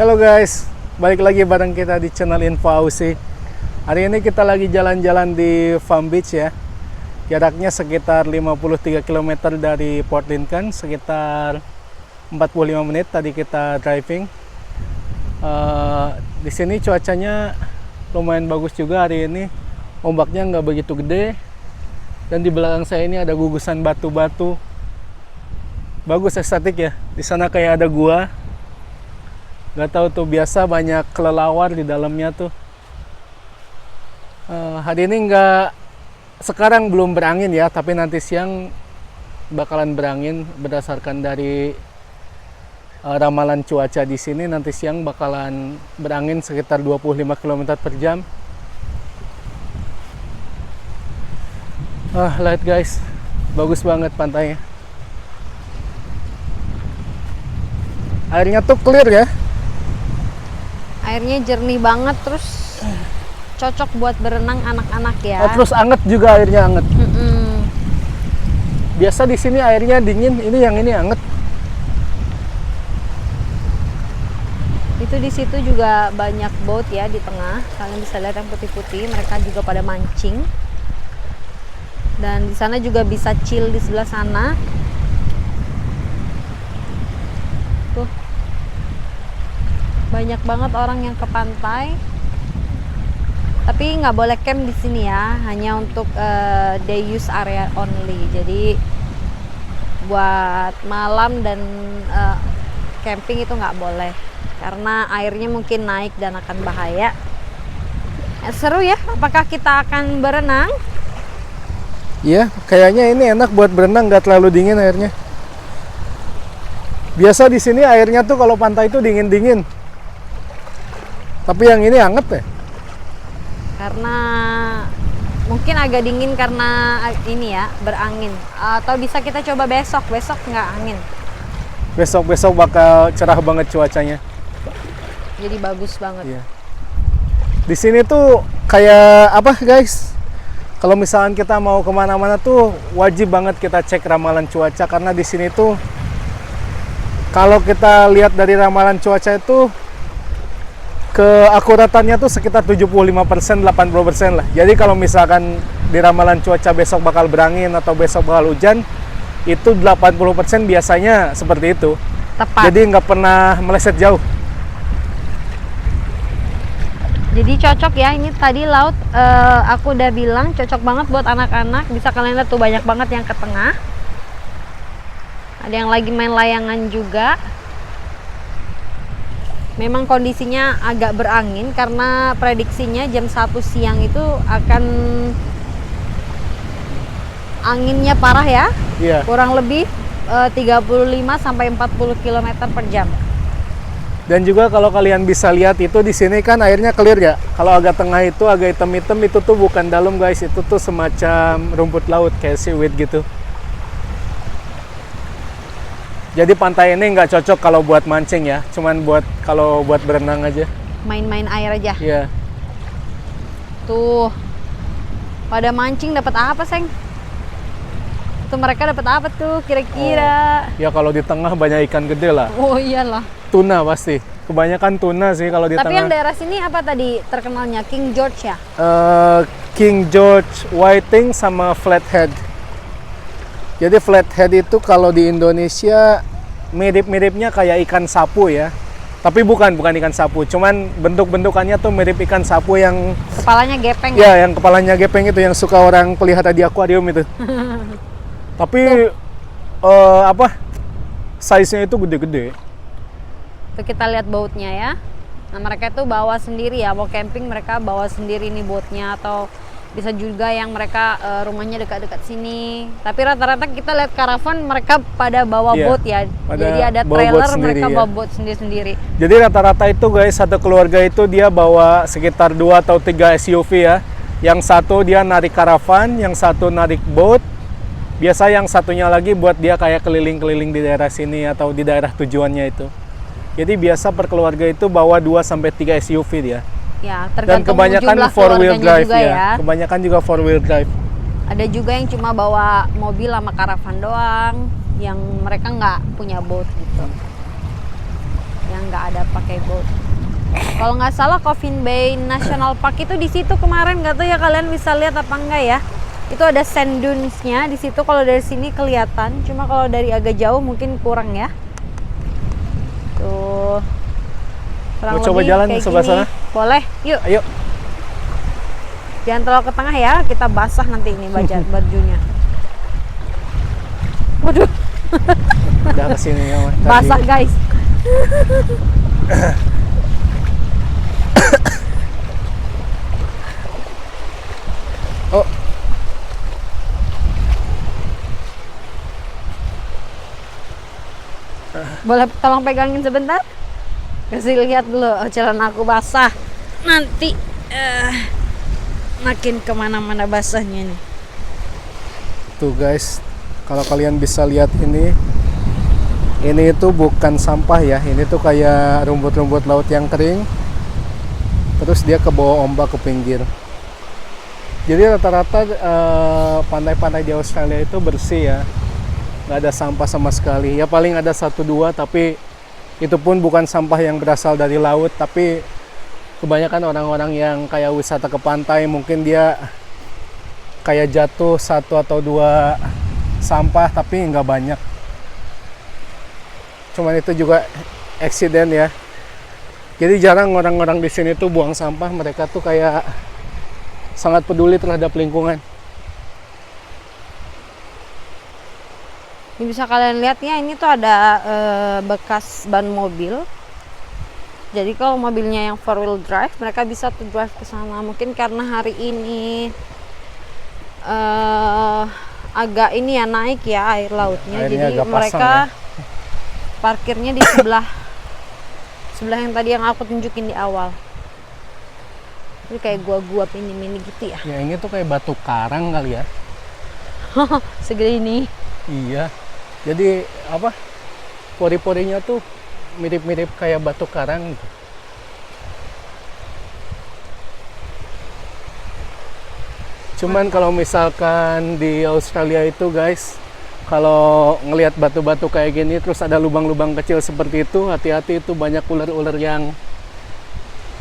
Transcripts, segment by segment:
Halo guys, balik lagi bareng kita di channel Info Aussie. Hari ini kita lagi jalan-jalan di Palm Beach ya. Jaraknya sekitar 53 km dari Port Lincoln, sekitar 45 menit tadi kita driving. Di sini cuacanya lumayan bagus juga hari ini. Ombaknya nggak begitu gede. Dan di belakang saya ini ada gugusan batu-batu. Bagus, estetik ya. Di sana kayak ada gua. Gak tahu tuh, biasa banyak kelelawar di dalamnya tuh. Hari ini sekarang belum berangin ya, tapi nanti siang bakalan berangin berdasarkan dari ramalan cuaca di sini. Nanti siang bakalan berangin sekitar 25 km per jam. Lihat guys, bagus banget pantainya. Airnya tuh clear ya. Airnya jernih banget, terus cocok buat berenang anak-anak ya. Terus anget juga, airnya anget. Biasa di sini airnya dingin, ini yang ini anget. Itu di situ juga banyak boat ya di tengah. Kalian bisa lihat yang putih-putih, mereka juga pada mancing. Dan di sana juga bisa chill di sebelah sana. Tuh. Banyak banget orang yang ke pantai, tapi nggak boleh camp di sini ya, hanya untuk day use area only. Jadi buat malam dan camping itu nggak boleh, karena airnya mungkin naik dan akan bahaya. Seru ya, apakah kita akan berenang? Iya, kayaknya ini enak buat berenang, nggak terlalu dingin airnya. Biasa di sini airnya tuh kalau pantai itu dingin-dingin. Tapi yang ini anget ya? Karena mungkin agak dingin karena ini ya, berangin. Atau bisa kita coba besok nggak angin. Besok bakal cerah banget cuacanya. Jadi bagus banget. Iya. Di sini tuh kayak apa guys? Kalau misalkan kita mau kemana-mana tuh wajib banget kita cek ramalan cuaca, karena di sini tuh kalau kita lihat dari ramalan cuaca itu keakuratannya tuh sekitar 75%, 80% lah. Jadi kalau misalkan di ramalan cuaca besok bakal berangin atau besok bakal hujan, itu 80% biasanya seperti itu. Tepat. Jadi nggak pernah meleset jauh. Jadi cocok ya, ini tadi laut aku udah bilang cocok banget buat anak-anak. Bisa kalian lihat tuh banyak banget yang ke tengah. Ada yang lagi main layangan juga. Memang kondisinya agak berangin karena prediksinya jam 1 siang itu akan anginnya parah ya. Iya. Kurang lebih 35 sampai 40 km per jam. Dan juga kalau kalian bisa lihat itu di sini kan airnya clear ya. Kalau agak tengah itu agak hitam-hitam, itu tuh bukan dalam guys, itu tuh semacam rumput laut kayak seaweed gitu. Jadi pantai ini nggak cocok kalau buat mancing ya, cuman kalau buat berenang aja. Main-main air aja. Iya. Tuh, pada mancing dapat apa, Seng? Tuh mereka dapat apa tuh kira-kira? Ya kalau di tengah banyak ikan gede lah. Oh iyalah. Tuna pasti. Kebanyakan tuna sih kalau di Tapi tengah. yang daerah sini apa tadi terkenalnya? King George ya? King George, whiting sama flathead. Jadi flathead itu kalau di Indonesia mirip-miripnya kayak ikan sapu ya. Tapi bukan ikan sapu, cuman bentuk-bentukannya tuh mirip ikan sapu yang Kepalanya gepeng ya, yang kepalanya gepeng itu, yang suka orang pelihara di akuarium itu. Tapi size-nya itu gede-gede. Tuh kita lihat boatnya ya. Nah mereka tuh bawa sendiri ya, mau camping mereka bawa sendiri nih boatnya, atau bisa juga yang mereka rumahnya dekat-dekat sini. Tapi rata-rata kita lihat karavan mereka pada bawa boat ya. Jadi ada trailer sendiri, mereka bawa boat sendiri-sendiri. Jadi rata-rata itu guys, satu keluarga itu dia bawa sekitar 2 atau 3 SUV ya. Yang satu dia narik karavan, yang satu narik boat. Biasa yang satunya lagi buat dia kayak keliling-keliling di daerah sini atau di daerah tujuannya itu. Jadi biasa per keluarga itu bawa 2 sampai 3 SUV dia. Ya, dan kebanyakan 4-wheel drive ya. Kebanyakan juga 4-wheel drive. Ada juga yang cuma bawa mobil sama karavan doang, yang mereka nggak punya boat gitu. yang nggak ada pakai boat. Kalau nggak salah Coffin Bay National Park itu di situ kemarin, nggak tahu ya kalian bisa lihat apa enggak ya. Itu ada sand dunes-nya di situ, kalau dari sini kelihatan, cuma kalau dari agak jauh mungkin kurang ya. Tuh. Kurang Mau coba lebih jalan kayak sebelah gini. sana? Boleh, yuk. Ayo. Jangan terlalu ke tengah ya, kita basah nanti ini bajunya. Waduh, Udah kesini ya, Mas. basah guys. Oh, Boleh tolong pegangin sebentar? Kasih lihat dulu, celana aku basah. Nanti makin kemana-mana basahnya nih. tuh guys, kalau kalian bisa lihat ini itu bukan sampah ya, ini tuh kayak rumput-rumput laut yang kering, terus dia ke bawah ombak ke pinggir. Jadi rata-rata pantai-pantai di Australia itu bersih ya, nggak ada sampah sama sekali. Ya paling ada 1-2, tapi itu pun bukan sampah yang berasal dari laut, tapi kebanyakan orang-orang yang kayak wisata ke pantai, mungkin dia kayak jatuh 1 atau 2 sampah, tapi nggak banyak. Cuman itu juga accident ya. Jadi jarang orang-orang di sini tuh buang sampah, mereka tuh kayak sangat peduli terhadap lingkungan. Ini bisa kalian lihat ya, ini tuh ada bekas ban mobil. Jadi kalau mobilnya yang 4-wheel drive, mereka bisa tuh drive ke sana. Mungkin karena hari ini agak ini ya, naik ya air lautnya. Airnya jadi agak pasang mereka ya. parkirnya di sebelah yang tadi yang aku tunjukin di awal. Ini kayak gua-gua mini gitu ya. Ya ini tuh kayak batu karang kali ya. Segede ini. Iya. Jadi apa? Pori-porinya tuh mirip-mirip kayak batu karang gitu. Cuman kalau misalkan di Australia itu guys, kalau ngelihat batu-batu kayak gini terus ada lubang-lubang kecil seperti itu, hati-hati, itu banyak ular-ular yang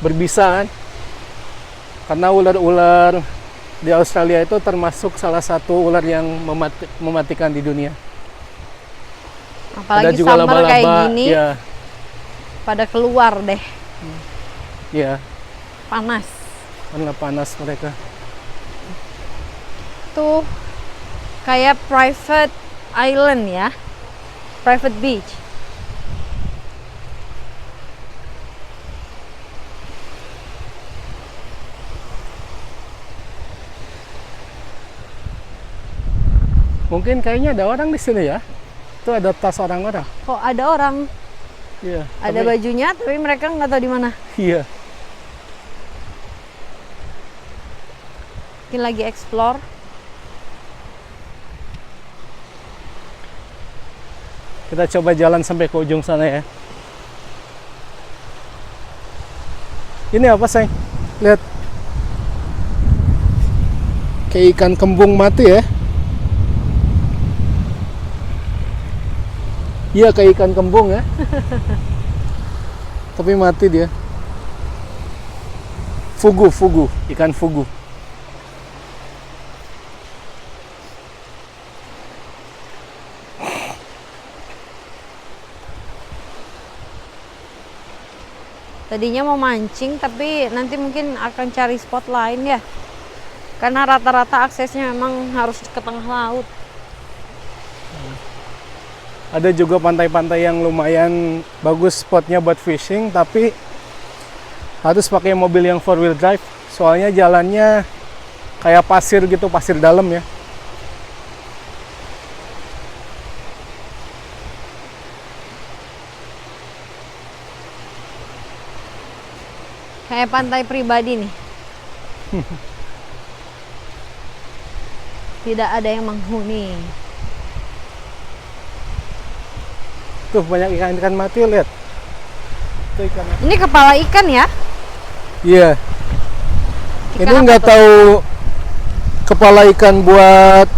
berbisa kan. Karena ular-ular di Australia itu termasuk salah satu ular yang mematikan di dunia. Apalagi ada juga summer laba-laba kayak gini, ya. pada keluar deh. Ya, Panas. karena panas mereka. Tuh kayak private island ya, private beach. Mungkin kayaknya ada orang di sini ya. Itu ada tas orang-orang. Kok ada orang, Iya. ada bajunya, tapi mereka nggak tahu di mana. Iya. Mungkin lagi explore. Kita coba jalan sampai ke ujung sana ya. Ini apa, sayang? Lihat. Kayak ikan kembung mati ya. Iya, kayak ikan kembung ya. Tapi mati dia. Fugu, ikan fugu. Tadinya mau mancing, tapi nanti mungkin akan cari spot lain ya. Karena rata-rata aksesnya memang harus ke tengah laut. Ada juga pantai-pantai yang lumayan bagus spotnya buat fishing, tapi harus pakai mobil yang 4-wheel drive. Soalnya jalannya kayak pasir gitu, pasir dalam ya. Kayak pantai pribadi nih. Tidak ada yang menghuni. Tuh banyak ikan-ikan mati, lihat. Tuh ikan. Ini kepala ikan ya? Iya. Ikan Ini apa nggak tuh? tahu kepala ikan buat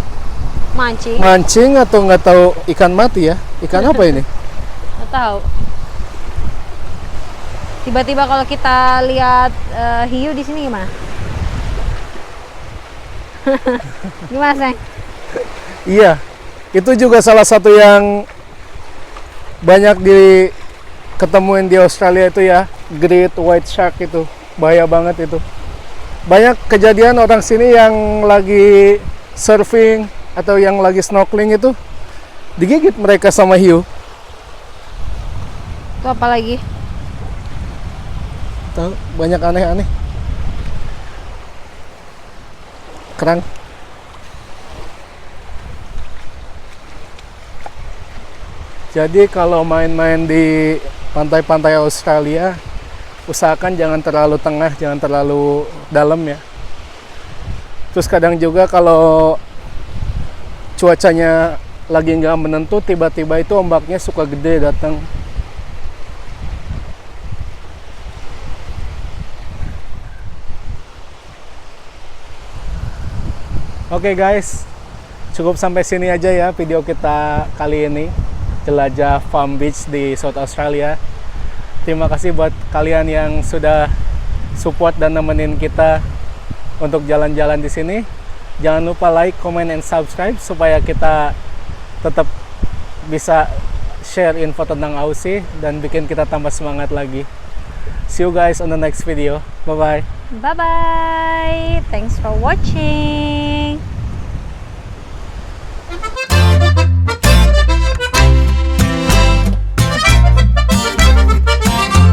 Mancing. mancing atau nggak tahu ikan mati ya. Ikan apa ini? Nggak tahu. Tiba-tiba kalau kita lihat hiu di sini gimana? Gimana, Seng? Iya, itu juga salah satu yang banyak ketemuin di Australia itu ya, Great White Shark itu. Bahaya banget itu. Banyak kejadian orang sini yang lagi surfing atau yang lagi snorkeling itu digigit mereka sama hiu. Itu apa lagi? Tahu, banyak aneh-aneh. Kerang. Jadi kalau main-main di pantai-pantai Australia, usahakan jangan terlalu tengah, jangan terlalu dalam ya. Terus kadang juga kalau cuacanya lagi nggak menentu, tiba-tiba itu ombaknya suka gede datang. Oke guys, cukup sampai sini aja ya video kita kali ini, jelajah Palm Beach di South Australia. Terima kasih buat kalian yang sudah support dan nemenin kita untuk jalan-jalan di sini. Jangan lupa like, comment, and subscribe supaya kita tetap bisa share info tentang Aussie dan bikin kita tambah semangat lagi. See you guys on the next video. Bye-bye. Bye-bye. Thanks for watching.